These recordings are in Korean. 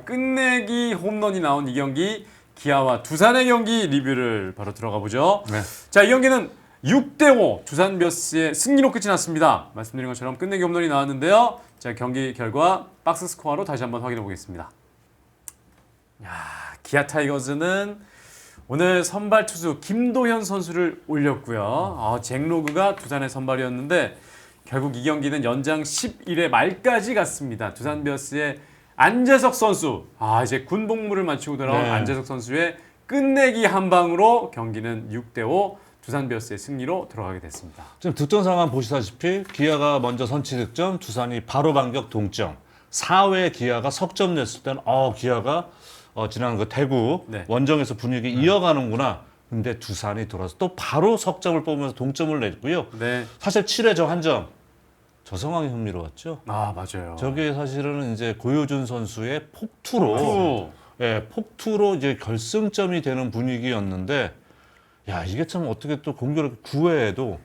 끝내기 홈런이 나온 이 경기 기아와 두산의 경기 리뷰를 바로 들어가 보죠. 네. 자, 이 경기는 6대5 두산 베어스의 승리로 끝이 났습니다. 말씀드린 것처럼 끝내기 홈런이 나왔는데요. 자, 경기 결과 박스 스코어로 다시 한번 확인해 보겠습니다. 기아 타이거즈는 오늘 선발 투수 김도현 선수를 올렸고요. 잭 로그가 두산의 선발이었는데 결국 이 경기는 연장 11회 말까지 갔습니다. 두산 베어스의 안재석 선수, 이제 군 복무를 마치고 돌아온 안재석 선수의 끝내기 한 방으로 경기는 6대5 두산 베어스의 승리로 들어가게 됐습니다. 지금 득점 상황 보시다시피 기아가 먼저 선취 득점, 두산이 바로 반격 동점. 4회 기아가 석점 냈을 때는 기아가 지난 그 대구 원정에서 분위기 이어가는구나. 근데 두산이 돌아서 또 바로 석점을 뽑으면서 동점을 냈고요. 네. 사실 7회 저 한 점. 저 상황이 흥미로웠죠. 맞아요. 저게 사실은 이제 고효준 선수의 폭투로 이제 결승점이 되는 분위기였는데, 이게 참 어떻게 또 공교롭게 9회에도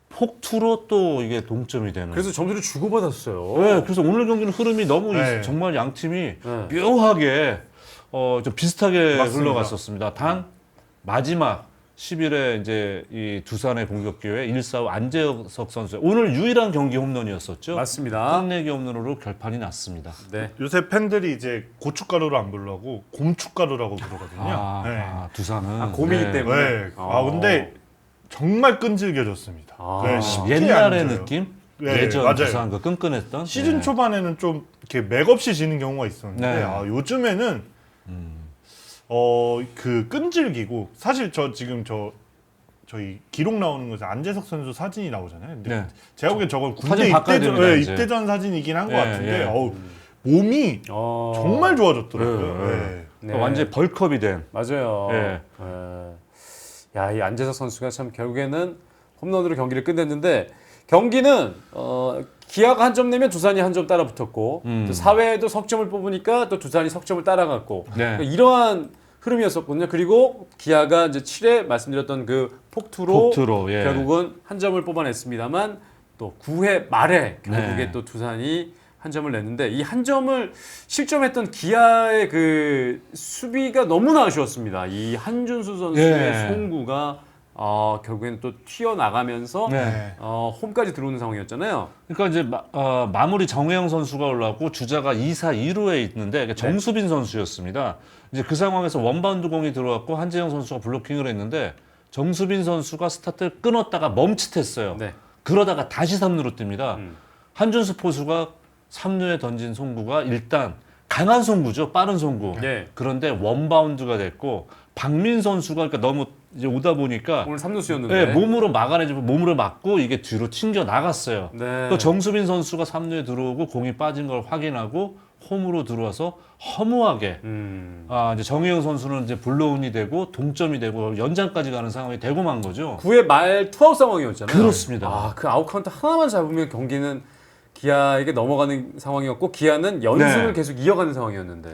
폭투로 또 이게 동점이 되는. 그래서 점수를 주고받았어요. 네, 그래서 오늘 경기는 흐름이 너무 정말 양 팀이 묘하게 좀 비슷하게 흘러갔었습니다. 단 마지막 10일에 이제 이 두산의 공격 기회에 1사후 안재석 선수 오늘 유일한 경기 홈런이었었죠. 맞습니다. 끝내기 홈런으로 결판이 났습니다. 네. 요새 팬들이 이제 고춧가루를 안 부르고 곰춧가루라고 부르거든요. 두산은 곰이기 때문에. 근데 정말 끈질겨졌습니다. 쉽게 옛날의 안 져요. 느낌? 네, 예전 맞아요. 두산 그 끈끈했던 시즌 초반에는 좀 이렇게 맥없이 지는 경우가 있었는데 요즘에는 그 끈질기고 사실 저희 기록 나오는 것에 안재석 선수 사진이 나오잖아요. 근데 제가 보기엔 저건 군대 입대전 사진이긴 한 것 같은데 몸이 정말 좋아졌더라고요. 완전히 벌크업이 된. 맞아요. 이 안재석 선수가 참 결국에는 홈런으로 경기를 끝냈는데 경기는 기아가 한 점 내면 두산이 한 점 따라 붙었고 또 4회에도 석점을 뽑으니까 또 두산이 석점을 따라갔고 그러니까 이러한 흐름이었었거든요. 그리고 기아가 이제 7회 말씀드렸던 그 폭투로 결국은 한 점을 뽑아냈습니다만 또 9회 말에 결국에 또 두산이 한 점을 냈는데 이 한 점을 실점했던 기아의 그 수비가 너무나 아쉬웠습니다. 이 한준수 선수의 송구가 결국에는 또 튀어나가면서 홈까지 들어오는 상황이었잖아요. 그러니까 이제 마무리 정혜영 선수가 올라오고 주자가 2사 2루에 있는데 정수빈 선수였습니다. 이제 그 상황에서 원바운드 공이 들어왔고 한재영 선수가 블로킹을 했는데 정수빈 선수가 스타트를 끊었다가 멈칫했어요. 그러다가 다시 3루로 뜁니다. 한준수 포수가 3루에 던진 송구가 일단 강한 송구죠. 빠른 송구. 그런데 원바운드가 됐고 박민 선수가 그러니까 너무 이제 오다 보니까 오늘 3루수였는데 몸으로 막아내지고 몸으로 막고 이게 뒤로 튕겨 나갔어요. 또 정수빈 선수가 3루에 들어오고 공이 빠진 걸 확인하고 홈으로 들어와서 허무하게 이제 정혜영 선수는 이제 블로운이 되고 동점이 되고 연장까지 가는 상황이 되고 만 거죠. 9회 말 투아웃 상황이었잖아요. 그렇습니다. 그 아웃 카운트 하나만 잡으면 경기는 기아에게 넘어가는 상황이었고 기아는 연승을 계속 이어가는 상황이었는데.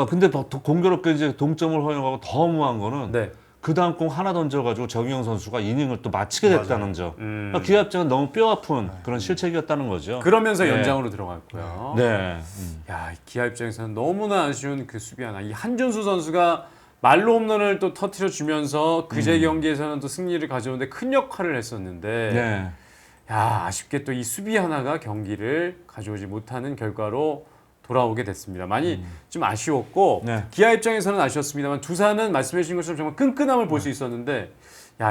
근데 더 공교롭게 이제 동점을 허용하고 더 허무한 거는 그 다음 공 하나 던져가지고 정희영 선수가 이닝을 또 마치게 됐다는 점. 그러니까 기아 입장은 너무 뼈아픈 그런 실책이었다는 거죠. 그러면서 연장으로 들어갔고요. 이 기아 입장에서는 너무나 아쉬운 그 수비 하나. 이 한준수 선수가 말로 홈런을 또 터트려 주면서 그제 경기에서는 또 승리를 가져오는데 큰 역할을 했었는데. 아쉽게 또 이 수비 하나가 경기를 가져오지 못하는 결과로 돌아오게 됐습니다. 많이 좀 아쉬웠고 기아 입장에서는 아쉬웠습니다만 두산은 말씀해 주신 것처럼 정말 끈끈함을 볼 수 있었는데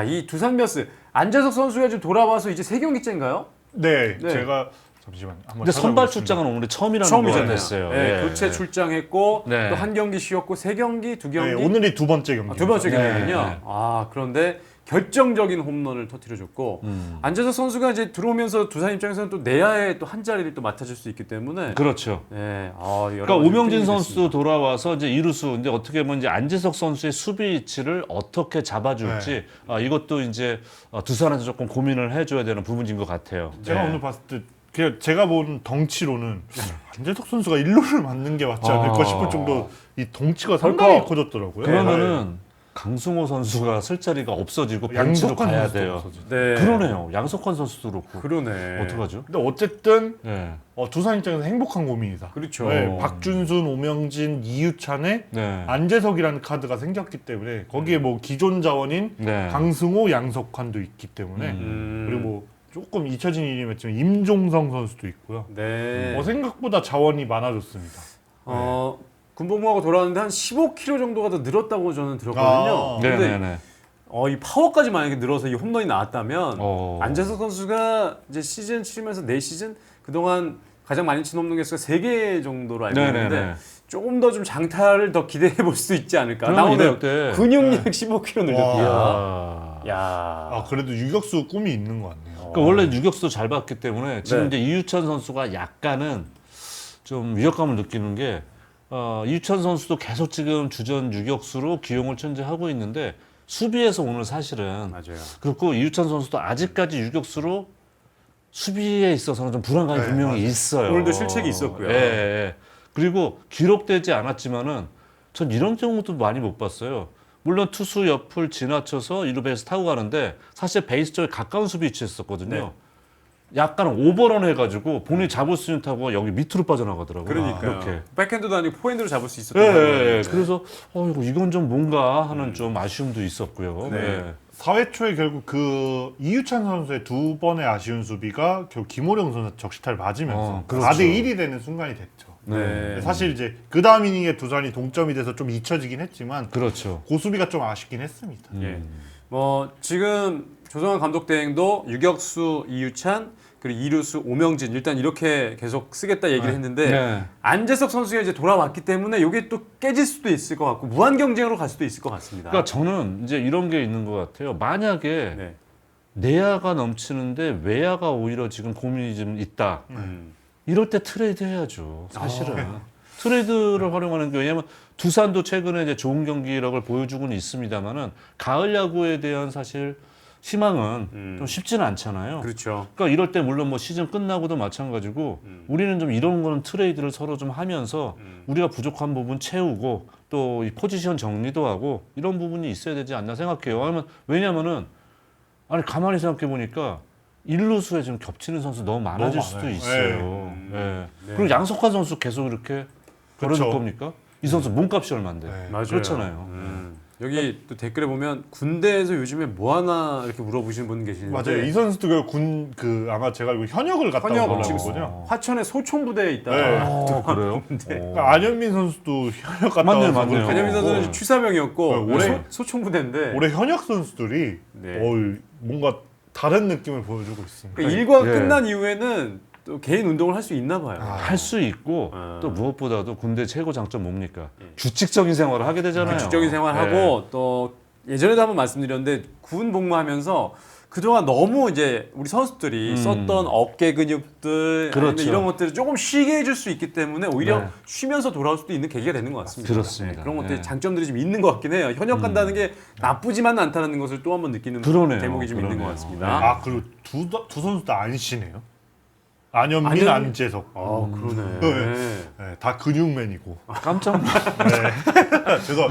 이 두산 베어스 안재석 선수가 지금 돌아와서 이제 3경기째인가요? 제가 잠시만 한번 근데 선발 출장은 오늘 처음이라는 거 됐어요. 교체 출장했고 또 한 경기 쉬었고 3경기, 2경기. 오늘이 두 번째 경기. 두 번째 경기군요. 그런데 결정적인 홈런을 터뜨려줬고 안재석 선수가 이제 들어오면서 두산 입장에서는 또 내야에 또 한 자리를 또 맡아줄 수 있기 때문에 그렇죠. 그러니까 오명진 선수 돌아와서 이제 이루수 근데 어떻게 보면 이제 안재석 선수의 수비 위치를 어떻게 잡아줄지 이것도 이제 두산에서 조금 고민을 해줘야 되는 부분인 것 같아요. 제가 오늘 봤을 때 그냥 제가 본 덩치로는 안재석 선수가 1루를 맞는 게 맞지 않을까 싶을 정도 이 덩치가 상당히 커졌더라고요. 그러면은 강승호 선수가 쓸 자리가 없어지고 벤치로 양석환 가야 선수도 돼요. 없어지죠. 네. 그러네요. 양석환 선수도 그렇고. 그러네. 어떡하죠? 근데 어쨌든 네. 두산 입장에서 행복한 고민이다. 그렇죠. 네, 박준순, 오명진, 이유찬의 네. 안재석이라는 카드가 생겼기 때문에 거기에 뭐 기존 자원인 네. 강승호, 양석환도 있기 때문에 그리고 뭐 조금 잊혀진 이름이었지만 임종성 선수도 있고요. 네. 생각보다 자원이 많아졌습니다. 군복무하고 돌아왔는데 한 15kg 정도가 더 늘었다고 저는 들었거든요. 근데 네네네. 이 파워까지 만약에 늘어서 이 홈런이 나왔다면 안재석 선수가 이제 시즌 치면서 4시즌 그동안 가장 많이 친 홈런 개수가 3개 정도로 알고 있는데 조금 더 좀 장타를 더 기대해 볼 수 있지 않을까. 나오네요. 근육량 15kg 늘렸고요. 야. 그래도 유격수 꿈이 있는 것 같네요. 그러니까 원래 유격수도 잘 봤기 때문에 지금 네. 이제 이유찬 선수가 약간은 좀 위협감을 느끼는 게 이유찬 선수도 계속 지금 주전 유격수로 기용을 천재하고 있는데 수비에서 오늘 사실은 맞아요. 그렇고 이유찬 선수도 아직까지 유격수로 수비에 있어서는 좀 불안감이 네, 분명히 맞아요. 있어요. 오늘도 실책이 있었고요. 예, 예. 그리고 기록되지 않았지만은 전 이런 경우도 많이 못 봤어요. 물론 투수 옆을 지나쳐서 1루 베이스 타고 가는데 사실 베이스 쪽에 가까운 수비 위치했었거든요. 네. 약간 오버런 해가지고 본인이 잡을 수 있는 타구가 여기 밑으로 빠져나가더라고요. 그러니까요. 이렇게. 백핸드도 아니고 포핸드로 잡을 수 있었던 예, 거예요. 예, 예. 그래서 이건 좀 뭔가 하는 좀 아쉬움도 있었고요. 네. 예. 4회 초에 결국 그 이유찬 선수의 두 번의 아쉬운 수비가 결국 김호령 선수 적시타를 맞으면서 그렇죠. 4대 1이 되는 순간이 됐죠. 네. 사실 이제 그 다음 이닝에 두산이 동점이 돼서 좀 잊혀지긴 했지만 그렇죠. 그 수비가 좀 아쉽긴 했습니다. 예. 지금 조성환 감독 대행도 유격수 이유찬 그리고 이루수 오명진 일단 이렇게 계속 쓰겠다 얘기를 했는데 네. 안재석 선수가 이제 돌아왔기 때문에 이게 또 깨질 수도 있을 것 같고 무한 경쟁으로 갈 수도 있을 것 같습니다. 그러니까 저는 이제 이런 게 있는 것 같아요. 만약에 네. 내야가 넘치는데 외야가 오히려 지금 고민이 좀 있다. 이럴 때 트레이드 해야죠. 사실은 트레이드를 활용하는 게 왜냐하면 두산도 최근에 이제 좋은 경기력을 보여주고는 있습니다만은 가을 야구에 대한 사실 희망은 좀 쉽지는 않잖아요. 그렇죠. 그러니까 이럴 때 물론 뭐 시즌 끝나고도 마찬가지고 우리는 좀 이런 거는 트레이드를 서로 좀 하면서 우리가 부족한 부분 채우고 또 이 포지션 정리도 하고 이런 부분이 있어야 되지 않나 생각해요. 왜냐면은 아니 가만히 생각해 보니까 일루수에 좀 겹치는 선수 너무 많아질 너무 수도 많아요. 있어요. 예. 네. 그리고 양석환 선수 계속 이렇게 걸어줄 그쵸. 겁니까? 이 선수 몸값이 얼마인데? 네. 맞아요. 그렇잖아요. 여기 또 댓글에 보면 군대에서 요즘에 뭐 하나 이렇게 물어보시는 분 계시는데 맞아요. 이 선수도 결국 아마 제가 알고 현역을 갔다 온 현역 지금 거거든요. 화천의 소총부대에 있다가 네. 그래요? 그러니까 안현민 선수도 현역 갔다 맞네요, 와서 맞네요. 안현민 선수는 이제 취사병이었고 네, 올해- 소총부대인데 올해 현역 선수들이 네. 뭔가 다른 느낌을 보여주고 있습니다. 그러니까 일과 예. 끝난 이후에는 또 개인 운동을 할 수 있나 봐요. 할 수 있고 아. 또 무엇보다도 군대 최고 장점 뭡니까? 규칙적인 생활을 하게 되잖아요. 규칙적인 생활하고 또 예전에도 한번 말씀드렸는데 군 복무하면서 그동안 너무 이제 우리 선수들이 썼던 어깨 근육들 그렇죠. 아니면 이런 것들을 조금 쉬게 해줄 수 있기 때문에 오히려 네. 쉬면서 돌아올 수도 있는 계기가 되는 것 같습니다. 그렇습니다. 그런 것들이 네. 장점들이 좀 있는 것 같긴 해요. 현역 간다는 게 나쁘지만은 않다는 것을 또 한번 느끼는 그러네요. 대목이 좀 있는 것 그러네요. 같습니다. 그리고 두 선수 다 안 쉬네요. 안현민, 안현민? 안재석. 그러네. 네, 다 근육맨이고. 깜짝 놀랐어요. 제가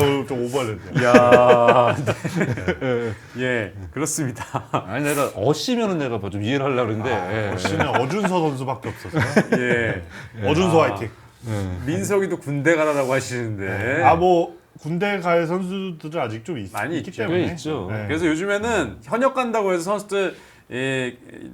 오늘 좀 오버했네요. 야, 예, 그렇습니다. 아니 내가 어시면은 내가 뭐 좀 이해를 하려고 했는데 씨는 어준서 선수밖에 없어서요. 예, 어준서 화이팅. 민석이도 군대 가라라고 하시는데. 군대 갈 선수들은 아직 좀 많이 있기 있죠. 때문에. 꽤 있죠. 네. 그래서 요즘에는 현역 간다고 해서 선수들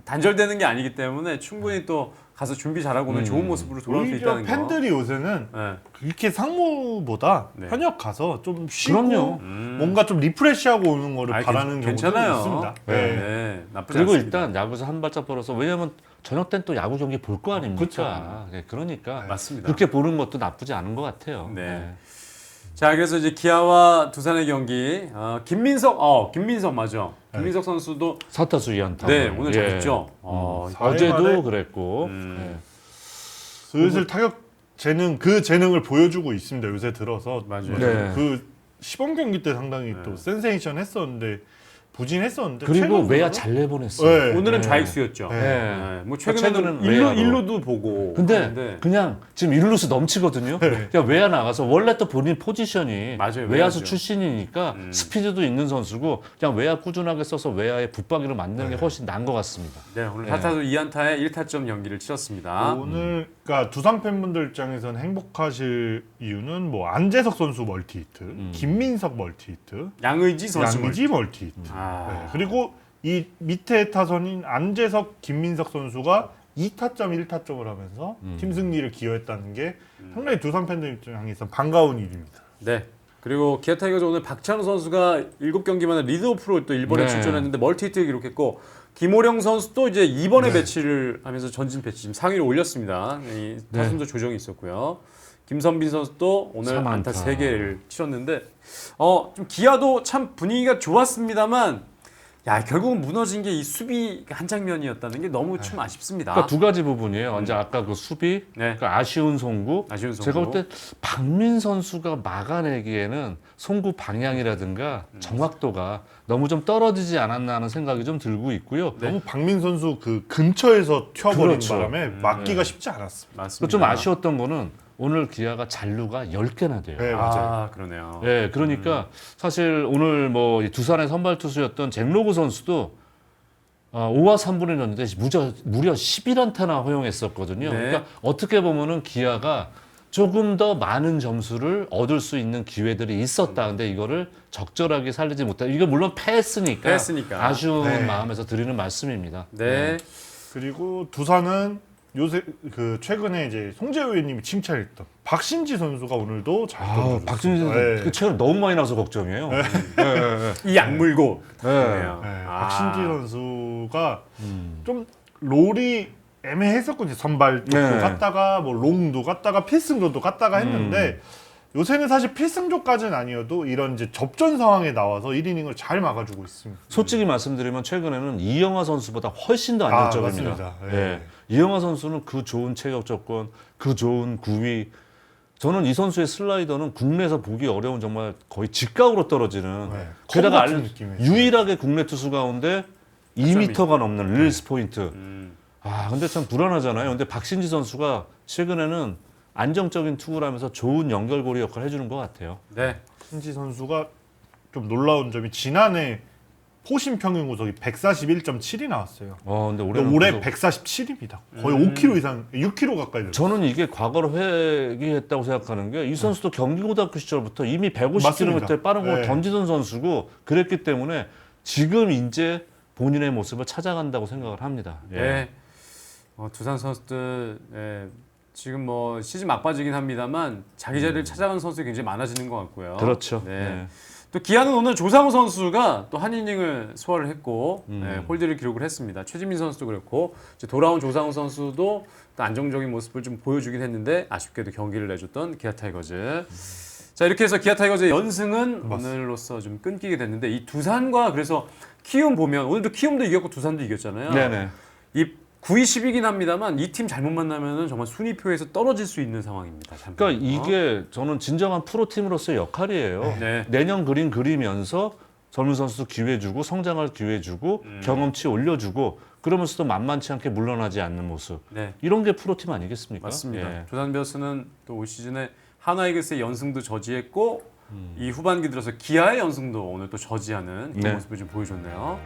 단절되는 게 아니기 때문에 충분히 또 가서 준비 잘하고 오면 좋은 모습으로 돌아올 수 오히려 있다는 거. 팬들이 요새는 네. 그렇게 상무보다 네. 현역 가서 좀 쉬고 그럼요. 뭔가 좀 리프레시하고 오는 거를 아니, 바라는 경우도 괜찮아요. 있습니다. 네, 네. 네, 나쁘지 그리고 않습니다. 일단 야구에서 한 발짝 벌어서 왜냐면 저녁 때는 또 야구 경기 볼 거 아닙니까? 그러니까 맞습니다. 그렇게 보는 것도 나쁘지 않은 것 같아요. 네. 자, 그래서 이제 기아와 두산의 경기 김민석 맞죠? 김민석 선수도 4타수 2안타. 네 오늘 잘했죠. 어제도 그랬고. 슬슬 타격 재능을 보여주고 있습니다. 요새 들어서 맞아요. 네. 그 시범 경기 때 상당히 또 센세이션 했었는데 부진했었는데 그리고 최근 외야 들어서- 잘 내보냈어요. 네. 오늘은 네. 좌익수였죠. 네. 네. 뭐 최근에는 최근에는 외야로. 일루도 보고. 근데 하는데 그냥 지금 일루수 넘치거든요. 그냥 외야 나가서 원래 또 본인 포지션이 맞아요, 외야수 외야죠. 출신이니까 스피드도 있는 선수고 그냥 외야 꾸준하게 써서 외야의 붙박이로 만드는 게 훨씬 나은 것 같습니다. 네, 오늘 네. 4타수 2안타에 1타점 연기를 치렀습니다. 오늘 그러니까 두산 팬분들 입장에서는 행복하실 이유는 뭐 안재석 선수 멀티히트, 김민석 멀티히트, 양의지 선수. 양의지 멀티히트. 아. 네. 그리고 이 밑에 타선인 안재석, 김민석 선수가 2타점 1타점을 하면서 팀 승리를 기여했다는 게 상당히 두산 팬들 입장에서 반가운 일입니다. 네. 그리고 기아 타이거즈 오늘 박찬호 선수가 7경기 만에 리드오프로 또 일본에 네. 출전했는데 멀티히트 기록했고 김호령 선수도 이제 2번에 배치를 하면서 전진 배치 지금 상위를 올렸습니다. 이 타순도 조정이 있었고요. 김선빈 선수도 오늘 3안타. 안타 3개를 치렀는데 좀 기아도 참 분위기가 좋았습니다만 야 결국은 무너진 게 이 수비 한 장면이었다는 게 너무 좀 아쉽습니다. 그러니까 두 가지 부분이에요. 이제 아까 그 수비, 네. 그러니까 아쉬운 송구. 아쉬운 송구. 제가 볼 때 박민 선수가 막아내기에는 송구 방향이라든가 정확도가 너무 좀 떨어지지 않았나 하는 생각이 좀 들고 있고요. 너무 박민 선수 그 근처에서 튀어버린 그렇죠. 바람에 막기가 쉽지 않았습니다. 맞습니다. 좀 아쉬웠던 거는 오늘 기아가 잔루가 10개나 돼요. 네, 맞아요. 아 그러네요. 네, 그러니까 사실 오늘 뭐이 두산의 선발 투수였던 잭로그 선수도 5와 3분의 였는데 무려 11안타나 허용했었거든요. 네. 그러니까 어떻게 보면은 기아가 조금 더 많은 점수를 얻을 수 있는 기회들이 있었다. 근데 이거를 적절하게 살리지 못했다. 이거 물론 패스니까 아쉬운 네. 마음에서 드리는 말씀입니다. 네. 그리고 두산은 요새 그 최근에 이제 송재호 의원님이 칭찬했던 박신지 선수가 오늘도 잘 던져줬어요. 박준희 선수 네. 최근 너무 많이 나서 걱정이에요. 이 약물고. 네. 그러네요. 네, 아. 박신지 선수가 좀 롤이 애매했었거든요. 선발 쪽도 네. 갔다가 뭐 롱도 갔다가 필승조도 갔다가 했는데 요새는 사실 필승조까지는 아니어도 이런 이제 접전 상황에 나와서 1이닝을 잘 막아주고 있습니다. 솔직히 말씀드리면 최근에는 이영하 선수보다 훨씬 더 안정적입니다. 맞습니다. 네. 예. 이영하 선수는 그 좋은 체격 조건, 그 좋은 구위. 저는 이 선수의 슬라이더는 국내에서 보기 어려운 정말 거의 직각으로 떨어지는. 네. 게다가 컵 같은 느낌이에요. 유일하게 국내 투수 가운데 2m가 넘는 릴리스 포인트. 음. 근데 참 불안하잖아요. 근데 박신지 선수가 최근에는 안정적인 투구를 하면서 좋은 연결고리 역할을 해주는 것 같아요. 네. 신지 선수가 좀 놀라운 점이 지난해 포심 평균 구속이 141.7이 나왔어요. 근데 근데 올해는 올해 계속- 147입니다. 거의 5kg 이상, 6kg 가까이 들어요. 저는 이게 과거로 회귀했다고 생각하는 게 이 선수도 경기고등학교 시절부터 이미 150km의 맞습니다. 빠른 공을 네. 던지던 선수고 그랬기 때문에 지금 이제 본인의 모습을 찾아간다고 생각을 합니다. 예. 네. 두산 선수들 지금 뭐 시즌 막바지긴 합니다만 자기 자리를 찾아가는 선수들이 굉장히 많아지는 것 같고요. 그렇죠. 네. 네. 또 기아는 오늘 조상우 선수가 또 한 이닝을 소화를 했고 홀드를 기록을 했습니다. 최진민 선수도 그렇고 이제 돌아온 조상우 선수도 또 안정적인 모습을 좀 보여주긴 했는데 아쉽게도 경기를 내줬던 기아 타이거즈. 자 이렇게 해서 기아 타이거즈의 연승은 오늘로써 좀 끊기게 됐는데 이 두산과 그래서 키움 보면 오늘도 키움도 이겼고 두산도 이겼잖아요. 네네. 이 9위 10위긴 합니다만 이 팀 잘못 만나면은 정말 순위표에서 떨어질 수 있는 상황입니다. 참. 그러니까 이게 저는 진정한 프로팀으로서의 역할이에요. 네. 내년 그림 그리면서 젊은 선수도 기회 주고 성장할 기회 주고 경험치 올려주고 그러면서도 만만치 않게 물러나지 않는 모습. 네. 이런 게 프로팀 아니겠습니까? 맞습니다. 예. 두산 베어스는 또 올 시즌에 하나이글스의 연승도 저지했고 이 후반기 들어서 기아의 연승도 오늘 또 저지하는 그런 네. 모습을 좀 보여줬네요.